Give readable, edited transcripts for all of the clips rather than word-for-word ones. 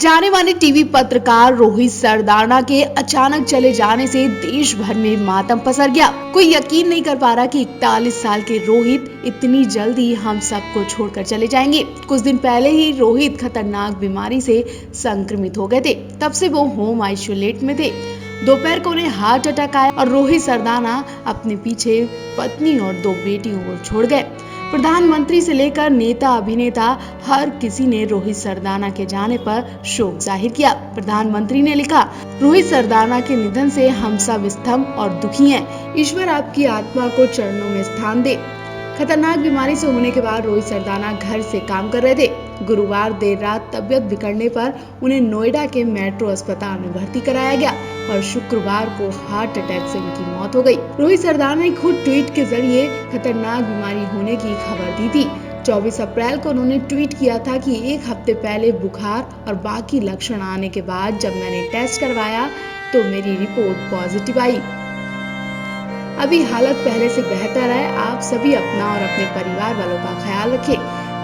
जाने माने टीवी पत्रकार रोहित सरदाना के अचानक चले जाने से देश भर में मातम पसर गया। कोई यकीन नहीं कर पा रहा कि 41 साल के रोहित इतनी जल्दी हम सबको छोड़कर चले जाएंगे। कुछ दिन पहले ही रोहित खतरनाक बीमारी से संक्रमित हो गए थे। तब से वो होम आइसोलेट में थे। दोपहर को उन्हें हार्ट अटैक आया और रोहित सरदाना अपने पीछे पत्नी और 2 बेटियों को छोड़ गए। प्रधानमंत्री से लेकर नेता अभिनेता हर किसी ने रोहित सरदाना के जाने पर शोक जाहिर किया। प्रधानमंत्री ने लिखा, रोहित सरदाना के निधन से हम सब स्तंभ और दुखी हैं। ईश्वर आपकी आत्मा को चरणों में स्थान दे। खतरनाक बीमारी से होने के बाद रोहित सरदाना घर से काम कर रहे थे। गुरुवार देर रात तबियत बिगड़ने पर उन्हें नोएडा के मेट्रो अस्पताल में भर्ती कराया गया और शुक्रवार को हार्ट अटैक से उनकी मौत हो गई। रोहित सरदाना ने खुद ट्वीट के जरिए खतरनाक बीमारी होने की खबर दी थी। 24 अप्रैल को उन्होंने ट्वीट किया था कि 1 हफ्ते पहले बुखार और बाकी लक्षण आने के बाद जब मैंने टेस्ट करवाया तो मेरी रिपोर्ट पॉजिटिव आई। अभी हालत पहले से बेहतर है। आप सभी अपना और अपने परिवार वालों का ख्याल रखें।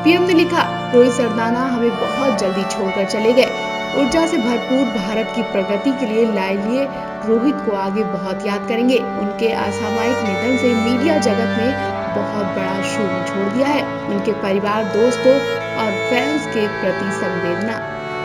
पीएम ने लिखा, रोहित सरदाना हमें बहुत जल्दी छोड़कर चले गए। ऊर्जा से भरपूर भारत की प्रगति के लिए लाइए रोहित को आगे बहुत याद करेंगे। उनके असामयिक निधन से मीडिया जगत में बहुत बड़ा शून्य छोड़ दिया है। उनके परिवार, दोस्तों और फैंस के प्रति संवेदना।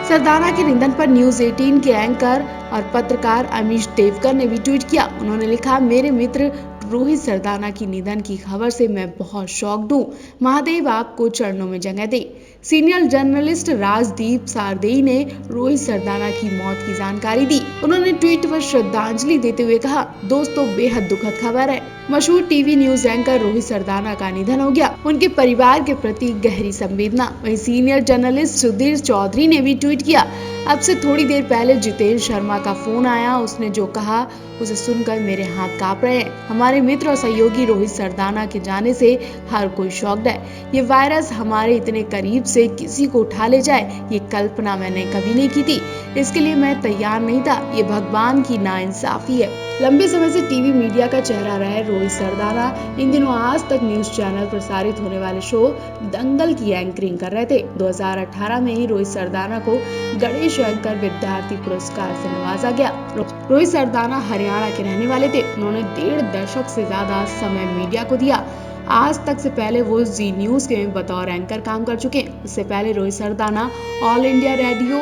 सरदाना के निधन पर न्यूज 18 के एंकर और पत्रकार अमीश देवकर ने भी ट्वीट किया। उन्होंने लिखा, मेरे मित्र रोहित सरदाना की निधन की खबर से मैं बहुत शॉक्ड हूँ। महादेव आपको चरणों में जगह दे। सीनियर जर्नलिस्ट राजदीप सारदेई ने रोहित सरदाना की मौत की जानकारी दी। उन्होंने ट्वीट पर श्रद्धांजलि देते हुए कहा, दोस्तों बेहद दुखद खबर है। मशहूर TV news anchor Rohit Sardana का निधन हो गया। उनके परिवार के प्रति गहरी संवेदना। वहीं सीनियर जर्नलिस्ट सुधीर चौधरी ने भी ट्वीट किया, अब से थोड़ी देर पहले जितेंद्र शर्मा का फोन आया। उसने जो कहा उसे सुनकर मेरे हाथ कांप रहे हैं। हमारे मित्र और सहयोगी रोहित सरदाना के जाने से हर कोई शॉक्ड है। ये वायरस हमारे इतने करीब से किसी को उठा ले जाए, ये कल्पना मैंने कभी नहीं की थी। इसके लिए मैं तैयार नहीं था। ये भगवान की नाइंसाफी है। लंबे समय से टीवी मीडिया का चेहरा रहे रोहित सरदाना इन दिनों आज तक न्यूज चैनल प्रसारित होने वाले शो दंगल की एंकरिंग कर रहे थे। 2018 में ही रोहित सरदाना को गणेश एंकर विद्यार्थी पुरस्कार से नवाजा गया। रोहित सरदाना हरियाणा के रहने वाले थे। उन्होंने 1.5 दशक से ज्यादा समय मीडिया को दिया। आज तक से पहले वो जी न्यूज के बतौर एंकर काम कर चुके हैं। इससे पहले Rohit Sardana all India radio,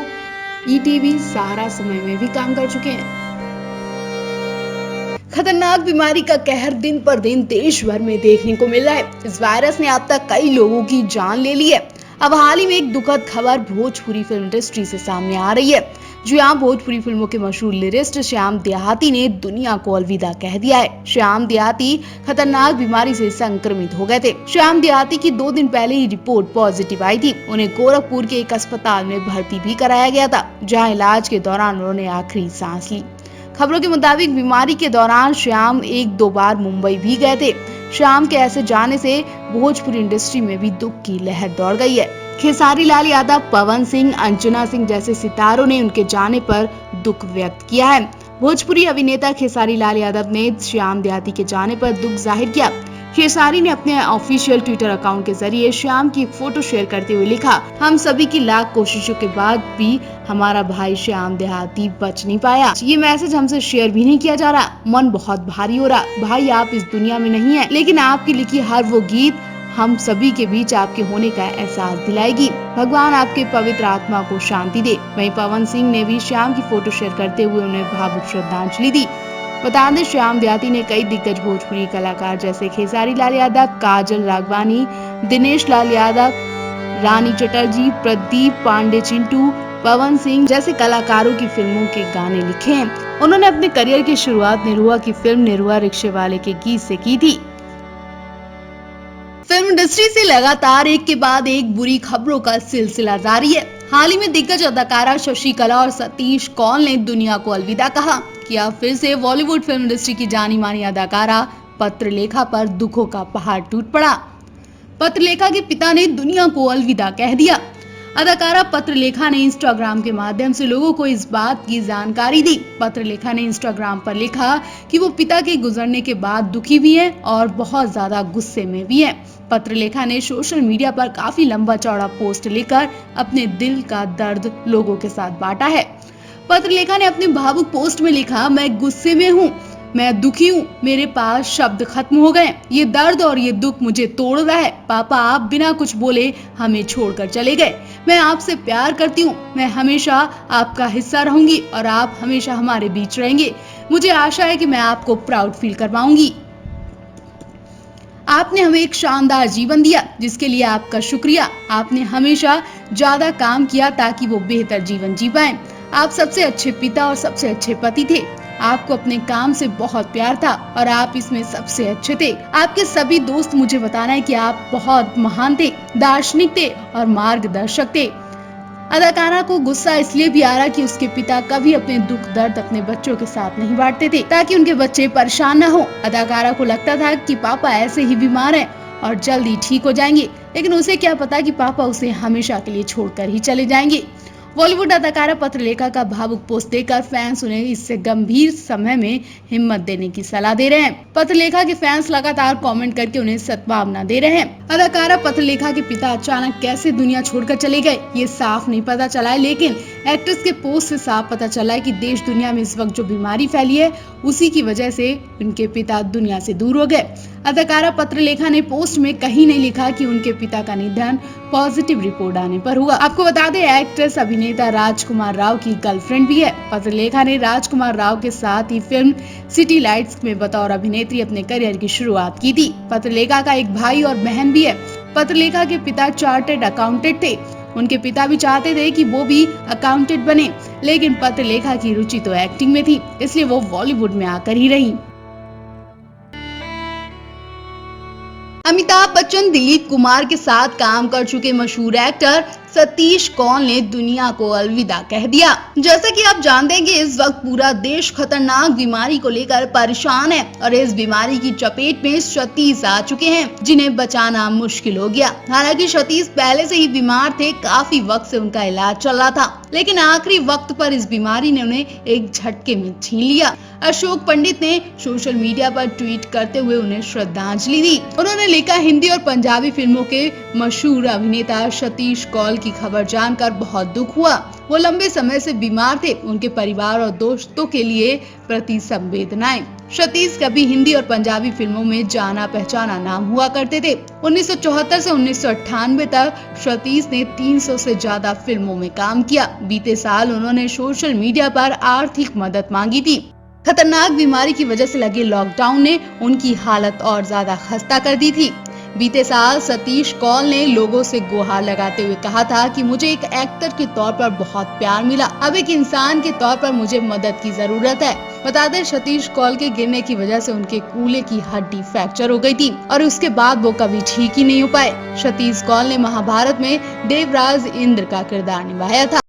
ETV, Sahara Samay में भी काम कर चुके हैं। खतरनाक बीमारी का कहर दिन पर दिन देश भर में देखने को मिल रहा है। इस वायरस ने अब तक कई लोगों की जान ले ली है। अब हाल ही में एक दुखद खबर भोजपुरी फिल्म इंडस्ट्री से सामने आ रही है। जी हाँ, भोजपुरी फिल्मों के मशहूर लिरिस्ट श्याम देहाती ने दुनिया को अलविदा कह दिया है। श्याम देहाती खतरनाक बीमारी से संक्रमित हो गए थे। श्याम देहाती की 2 दिन पहले ही रिपोर्ट पॉजिटिव आई थी। उन्हें गोरखपुर के एक अस्पताल में भर्ती भी कराया गया था, जहाँ इलाज के दौरान उन्होंने आखिरी सांस ली। खबरों के मुताबिक बीमारी के दौरान श्याम 1-2 बार मुंबई भी गए थे। श्याम के ऐसे जाने से भोजपुरी इंडस्ट्री में भी दुख की लहर दौड़ गई है। खेसारी लाल यादव, पवन सिंह, अंजना सिंह जैसे सितारों ने उनके जाने पर दुख व्यक्त किया है। भोजपुरी अभिनेता खेसारी लाल यादव ने श्याम देहाती के जाने पर दुख जाहिर किया। खेसारी ने अपने ऑफिशियल ट्विटर अकाउंट के जरिए श्याम की एक फोटो शेयर करते हुए लिखा, हम सभी की लाख कोशिशों के बाद भी हमारा भाई श्याम देहाती बच नहीं पाया। ये मैसेज हमसे शेयर भी नहीं किया जा रहा। मन बहुत भारी हो रहा। भाई आप इस दुनिया में नहीं है, लेकिन आपकी लिखी हर वो गीत हम सभी के बीच आपके होने का एहसास दिलाएगी। भगवान आपके पवित्र आत्मा को शांति दे। वहीं पवन सिंह ने भी श्याम की फोटो शेयर करते हुए उन्हें भावुक श्रद्धांजलि दी। बता दें, श्याम देहाती ने कई दिग्गज भोजपुरी कलाकार जैसे खेसारी लाल यादव, काजल राघवानी, दिनेश लाल यादव, रानी चटर्जी, प्रदीप पांडे, चिंटू, पवन सिंह जैसे कलाकारों की फिल्मों के गाने लिखे हैं। उन्होंने अपने करियर की शुरुआत निरुआ की फिल्म निरुआ रिक्शे वाले के गीत से की थी। फिल्म इंडस्ट्री से लगातार एक के बाद एक बुरी खबरों का सिलसिला जारी है। हाल ही में दिग्गज अदाकारा शशिकला और सतीश कौल ने दुनिया को अलविदा कहा कि अब फिर से बॉलीवुड फिल्म इंडस्ट्री की जानी मानी अदाकारा पत्रलेखा पर दुखों का पहाड़ टूट पड़ा। पत्रलेखा के पिता ने दुनिया को अलविदा कह दिया। अदाकारा पत्रलेखा ने इंस्टाग्राम के माध्यम से लोगों को इस बात की जानकारी दी। पत्रलेखा ने इंस्टाग्राम पर लिखा कि वो पिता के गुजरने के बाद दुखी भी हैं और बहुत ज्यादा गुस्से में भी हैं। पत्रलेखा ने सोशल मीडिया पर काफी लंबा चौड़ा पोस्ट लिखकर अपने दिल का दर्द लोगों के साथ बांटा है। पत्रलेखा ने अपने भावुक पोस्ट में लिखा, मैं गुस्से में हूँ, मैं दुखी हूँ, मेरे पास शब्द खत्म हो गए। ये दर्द और ये दुख मुझे तोड़ रहा है। पापा, आप बिना कुछ बोले हमें छोड़कर चले गए। मैं आपसे प्यार करती हूँ, मैं हमेशा आपका हिस्सा रहूंगी और आप हमेशा हमारे बीच रहेंगे। मुझे आशा है कि मैं आपको प्राउड फील करवाऊंगी। आपने हमें एक शानदार जीवन दिया जिसके लिए आपका शुक्रिया। आपने हमेशा ज्यादा काम किया ताकि वो बेहतर जीवन जी पाएं। आप सबसे अच्छे पिता और सबसे अच्छे पति थे। आपको अपने काम से बहुत प्यार था और आप इसमें सबसे अच्छे थे। आपके सभी दोस्त मुझे बताना है कि आप बहुत महान थे, दार्शनिक थे और मार्गदर्शक थे। अदाकारा को गुस्सा इसलिए भी आ रहा कि उसके पिता कभी अपने दुख दर्द अपने बच्चों के साथ नहीं बांटते थे ताकि उनके बच्चे परेशान न हो। अदाकारा को लगता था कि पापा ऐसे ही बीमार हैं और जल्द ही ठीक हो जाएंगे, लेकिन उसे क्या पता कि पापा उसे हमेशा के लिए छोड़कर ही चले जाएंगे। बॉलीवुड अदाकारा पत्रलेखा का भावुक पोस्ट देखकर फैंस उन्हें इससे गंभीर समय में हिम्मत देने की सलाह दे रहे हैं। पत्रलेखा के फैंस लगातार कमेंट करके उन्हें सद्भावना दे रहे हैं। अदाकारा पत्रलेखा के पिता अचानक कैसे दुनिया छोड़कर चले गए ये साफ नहीं पता चला है, लेकिन एक्ट्रेस के पोस्ट से साफ पता चला है कि देश दुनिया में इस वक्त जो बीमारी फैली है उसी की वजह से उनके पिता दुनिया से दूर हो गए। अदाकारा पत्रलेखा ने पोस्ट में कहीं नहीं लिखा कि उनके पिता का निधन पॉजिटिव रिपोर्ट आने पर हुआ। आपको बता दें, एक्ट्रेस अभिनेता राजकुमार राव की गर्लफ्रेंड भी है। पत्रलेखा ने राजकुमार राव के साथ ही फिल्म सिटी लाइट्स में बतौर अभिनेत्री अपने करियर की शुरुआत की थी। पत्रलेखा का एक भाई और बहन भी है। पत्रलेखा के पिता चार्टर्ड अकाउंटेंट थे। उनके पिता भी चाहते थे कि वो भी अकाउंटेंट बने, लेकिन पत्रलेखा की रुचि तो एक्टिंग में थी, इसलिए वो बॉलीवुड में आकर ही रही। अमिताभ बच्चन, दिलीप कुमार के साथ काम कर चुके मशहूर एक्टर सतीश कौल ने दुनिया को अलविदा कह दिया। जैसा कि आप जानते हैं कि इस वक्त पूरा देश खतरनाक बीमारी को लेकर परेशान है और इस बीमारी की चपेट में सतीश आ चुके हैं जिन्हें बचाना मुश्किल हो गया। हालांकि सतीश पहले से ही बीमार थे, काफी वक्त से उनका इलाज चल रहा था, लेकिन आखिरी वक्त पर इस बीमारी ने उन्हें एक झटके में छीन लिया। अशोक पंडित ने सोशल मीडिया पर ट्वीट करते हुए उन्हें श्रद्धांजलि दी। उन्होंने लिखा, हिंदी और पंजाबी फिल्मों के मशहूर अभिनेता सतीश कौल की खबर जानकर बहुत दुख हुआ। वो लंबे समय से बीमार थे। उनके परिवार और दोस्तों के लिए प्रति संवेदनाएं। सतीश कभी हिंदी और पंजाबी फिल्मों में जाना पहचाना नाम हुआ करते थे। 1974 से 1998 तक सतीश ने 300 से ज्यादा फिल्मों में काम किया। बीते साल उन्होंने सोशल मीडिया पर आर्थिक मदद मांगी थी। खतरनाक बीमारी की वजह से लगे लॉकडाउन ने उनकी हालत और ज्यादा खस्ता कर दी थी। बीते साल सतीश कौल ने लोगों से गुहार लगाते हुए कहा था कि मुझे एक एक्टर के तौर पर बहुत प्यार मिला, अब एक इंसान के तौर पर मुझे मदद की जरूरत है। बता दें, सतीश कौल के गिरने की वजह से उनके कूल्हे की हड्डी फ्रैक्चर हो गई थी और उसके बाद वो कभी ठीक ही नहीं हो पाए। सतीश कौल ने महाभारत में देवराज इंद्र का किरदार निभाया था।